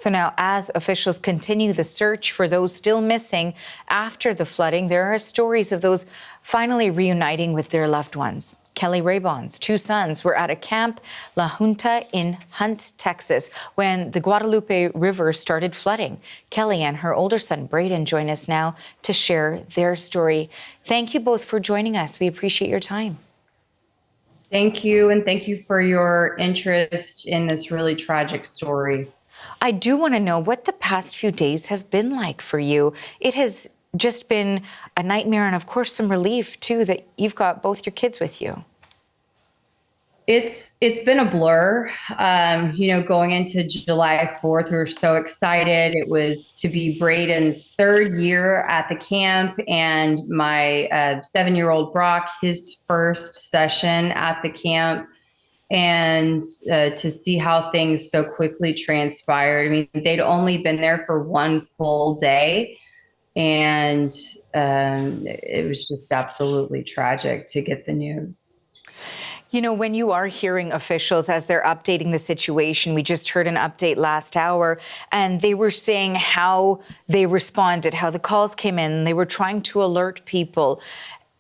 So now, as officials continue the search for those still missing after the flooding, there are stories of those finally reuniting with their loved ones. Keli Rabon's two sons were at a Camp La Junta in Hunt, Texas, when the Guadalupe River started flooding. Keli and her older son, Braden, join us now to share their story. Thank you both for joining us. We appreciate your time. Thank you, and thank you for your interest in this really tragic story. I do want to know what the past few days have been like for you. It has just been a nightmare, and of course some relief too that you've got both your kids with you. It's been a blur. Going into July 4th, we were so excited. It was to be Braden's third year at the camp, and my 7-year-old Brock, his first session at the camp. And to see how things so quickly transpired. I mean, they'd only been there for one full day, and it was just absolutely tragic to get the news. You know, when you are hearing officials as they're updating the situation, we just heard an update last hour, and they were saying how they responded, how the calls came in, they were trying to alert people.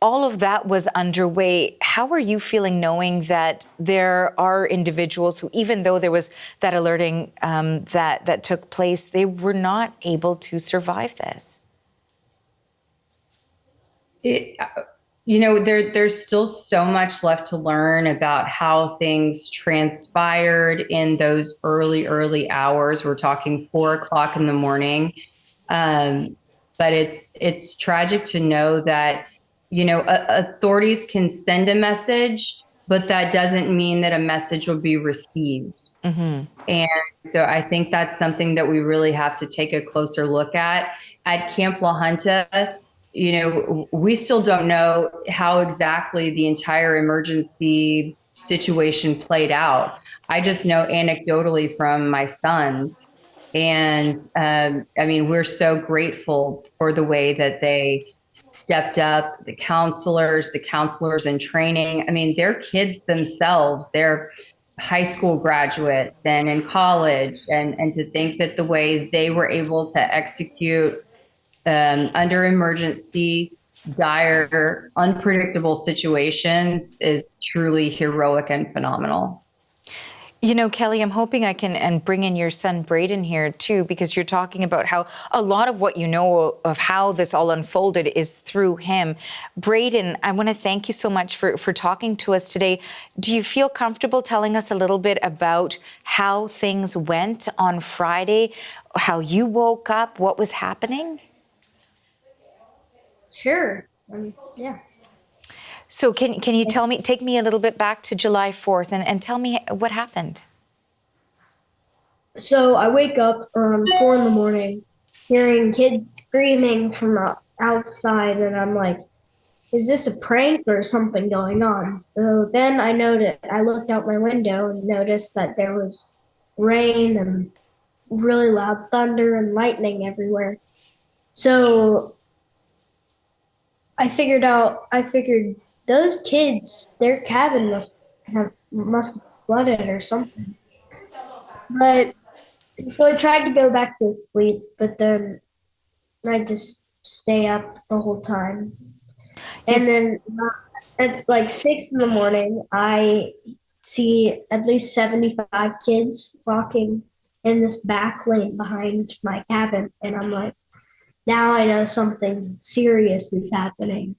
All of that was underway. How are you feeling knowing that there are individuals who, even though there was that alerting that took place, they were not able to survive this? There's still so much left to learn about how things transpired in those early hours. We're talking 4 o'clock in the morning. But it's tragic to know that authorities can send a message, but that doesn't mean that a message will be received. Mm-hmm. And so I think that's something that we really have to take a closer look at. At Camp La Junta, we still don't know how exactly the entire emergency situation played out. I just know anecdotally from my sons. And we're so grateful for the way that they stepped up, the counselors in training. I mean, they're kids themselves. They're high school graduates and in college. And to think that the way they were able to execute under emergency, dire, unpredictable situations is truly heroic and phenomenal. You know, Keli, I'm hoping I can and bring in your son Braden here too, because you're talking about how a lot of what you know of how this all unfolded is through him. Braden, I want to thank you so much for talking to us today. Do you feel comfortable telling us a little bit about how things went on Friday, how you woke up, what was happening? Sure. Yeah. So can you take me a little bit back to July 4th and tell me what happened? So I wake up around 4 in the morning, hearing kids screaming from the outside, and I'm like, is this a prank or something going on? So then I looked out my window and noticed that there was rain and really loud thunder and lightning everywhere. So I figured those kids, their cabin must have flooded or something. But so I tried to go back to sleep, but then I just stay up the whole time. And then it's like 6 in the morning. I see at least 75 kids walking in this back lane behind my cabin, and I'm like, now I know something serious is happening.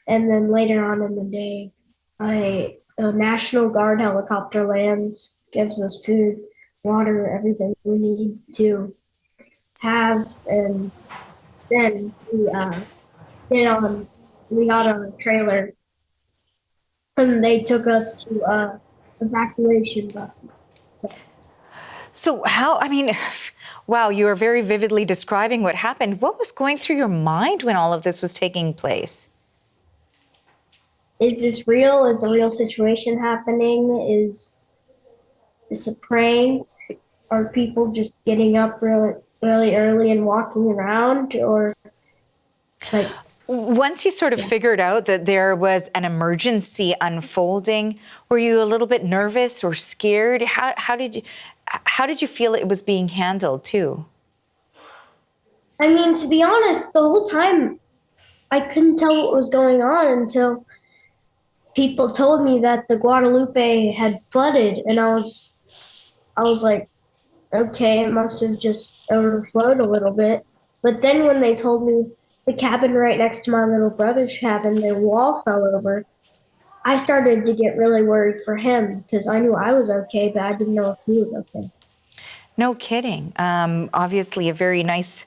And then later on in the day, a National Guard helicopter lands, gives us food, water, everything we need to have. And then we got on a trailer, and they took us to evacuation buses. So how, wow, you are very vividly describing what happened. What was going through your mind when all of this was taking place? Is this real? Is a real situation happening? Is this a prank? Are people just getting up really, really early and walking around? Or like, once you sort of figured out that there was an emergency unfolding, were you a little bit nervous or scared? How did you, How did you feel it was being handled too? I mean, to be honest, the whole time I couldn't tell what was going on until people told me that the Guadalupe had flooded, and I was like, okay, it must have just overflowed a little bit. But then when they told me the cabin right next to my little brother's cabin, their wall fell over, I started to get really worried for him because I knew I was okay, but I didn't know if he was okay. No kidding. Obviously, a very nice,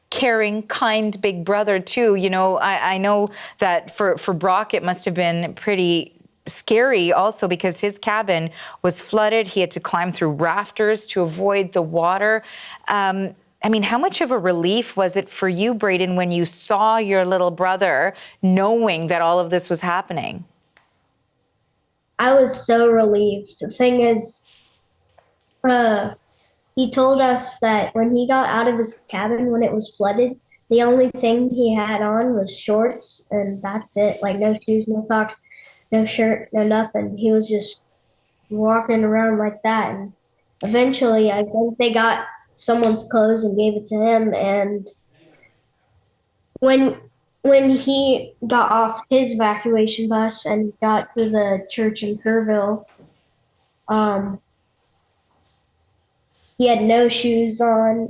caring, kind big brother too. You know, I know that for Brock, it must have been pretty scary also because his cabin was flooded. He had to climb through rafters to avoid the water. I mean, how much of a relief was it for you, Braden, when you saw your little brother knowing that all of this was happening? I was so relieved. The thing is, he told us that when he got out of his cabin when it was flooded, the only thing he had on was shorts, and that's it. Like no shoes, no socks, no shirt, no nothing. He was just walking around like that. And eventually, I think they got someone's clothes and gave it to him. And when he got off his evacuation bus and got to the church in Kerrville, he had no shoes on.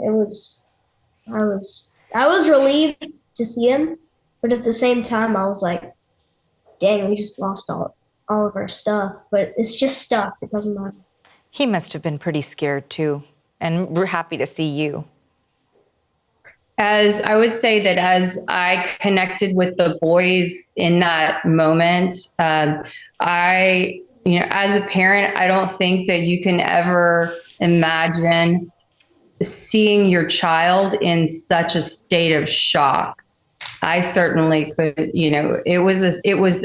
I was relieved to see him, but at the same time, I was like, dang, we just lost all of our stuff. But it's just stuff. It doesn't matter. He must have been pretty scared too, and we're happy to see you. As I would say that as I connected with the boys in that moment, as a parent, I don't think that you can ever imagine seeing your child in such a state of shock. I certainly could, it was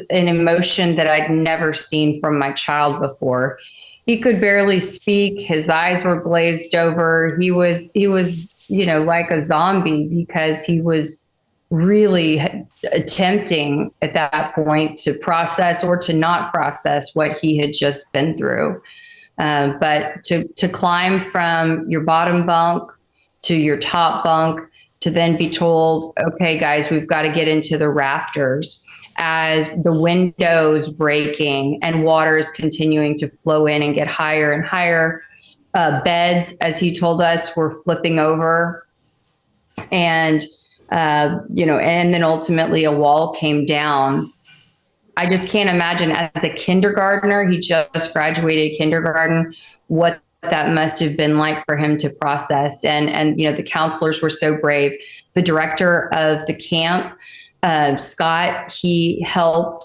an emotion that I'd never seen from my child before. He could barely speak. His eyes were glazed over. He was, like a zombie because he was really attempting at that point to process or to not process what he had just been through. But to climb from your bottom bunk to your top bunk, to then be told, okay, guys, we've got to get into the rafters as the windows breaking and water is continuing to flow in and get higher and higher. Beds, as he told us, were flipping over. And, and then ultimately a wall came down. I just can't imagine as a kindergartner, he just graduated kindergarten, what that must have been like for him to process. And the counselors were so brave. The director of the camp, Scott, he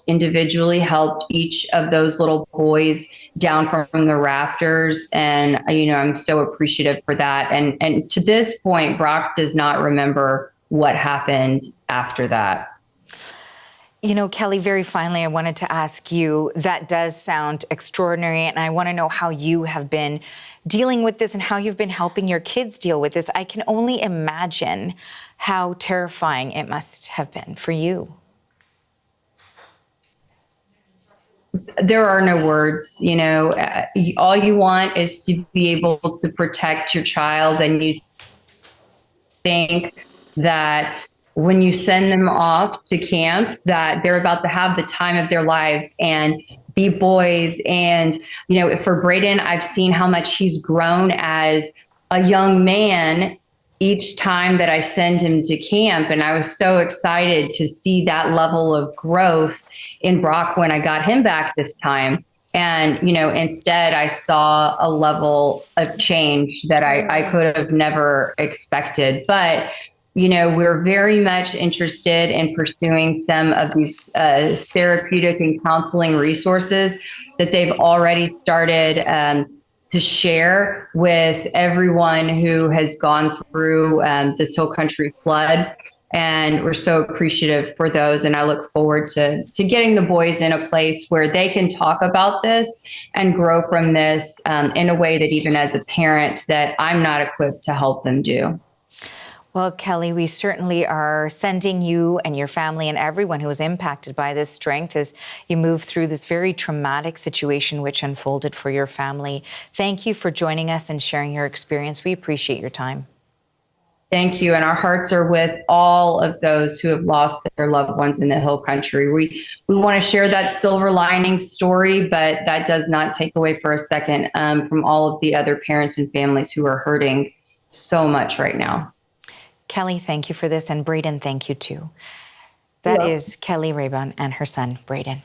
individually helped each of those little boys down from the rafters. And, I'm so appreciative for that. And to this point, Brock does not remember what happened after that. Keli, very finally, I wanted to ask you, that does sound extraordinary, and I want to know how you have been dealing with this and how you've been helping your kids deal with this. I can only imagine how terrifying it must have been for you. There are no words, all you want is to be able to protect your child, and you think that when you send them off to camp, that they're about to have the time of their lives and be boys. And, for Braden, I've seen how much he's grown as a young man each time that I send him to camp. And I was so excited to see that level of growth in Brock when I got him back this time. And, instead I saw a level of change that I could have never expected. But we're very much interested in pursuing some of these therapeutic and counseling resources that they've already started to share with everyone who has gone through this whole country flood. And we're so appreciative for those. And I look forward to getting the boys in a place where they can talk about this and grow from this in a way that even as a parent that I'm not equipped to help them do. Well, Keli, we certainly are sending you and your family and everyone who was impacted by this strength as you move through this very traumatic situation which unfolded for your family. Thank you for joining us and sharing your experience. We appreciate your time. Thank you. And our hearts are with all of those who have lost their loved ones in the Hill Country. We want to share that silver lining story, but that does not take away for a second from all of the other parents and families who are hurting so much right now. Keli, thank you for this. And Braden, thank you too. That is Keli Rabon and her son, Braden.